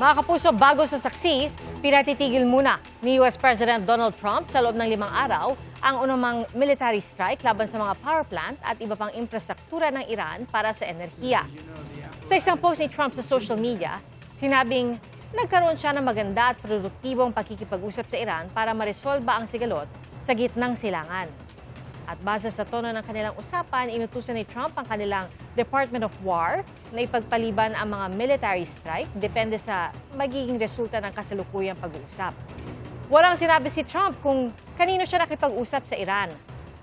Mga kapuso, bago sa saksi, pinatitigil muna ni US President Donald Trump sa loob ng 5 araw ang unumang military strike laban sa mga power plant at iba pang infrastruktura ng Iran para sa enerhiya. Sa isang post ni Trump sa social media, sinabing nagkaroon siya ng maganda at produktibong pakikipag-usap sa Iran para maresolba ang sigalot sa gitnang silangan. At base sa tono ng kanilang usapan, inutusan ni Trump ang kanilang Department of War na ipagpaliban ang mga military strike depende sa magiging resulta ng kasalukuyang pag-uusap. Walang sinabi si Trump kung kanino siya nakipag-usap sa Iran.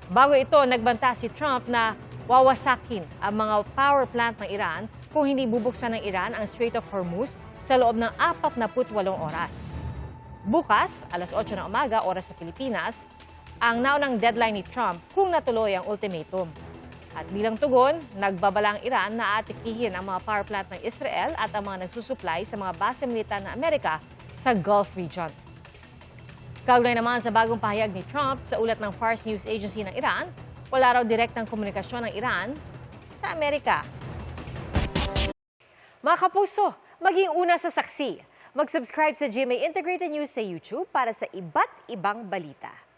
Bago ito, nagbanta si Trump na wawasakin ang mga power plant ng Iran kung hindi bubuksan ng Iran ang Strait of Hormuz sa loob ng 48 oras. Bukas, alas 8 ng umaga, oras sa Pilipinas, ang naunang deadline ni Trump kung natuloy ang ultimatum. At bilang tugon, nagbabala ang Iran na atikihin ang mga power plant ng Israel at ang mga nagsusupply sa mga base militar ng Amerika sa Gulf region. Kaugnay naman sa bagong pahayag ni Trump sa ulat ng Fars News Agency ng Iran, wala raw direktang komunikasyon ng Iran sa Amerika. Mga kapuso, maging una sa saksi. Mag-subscribe sa GMA Integrated News sa YouTube para sa iba't ibang balita.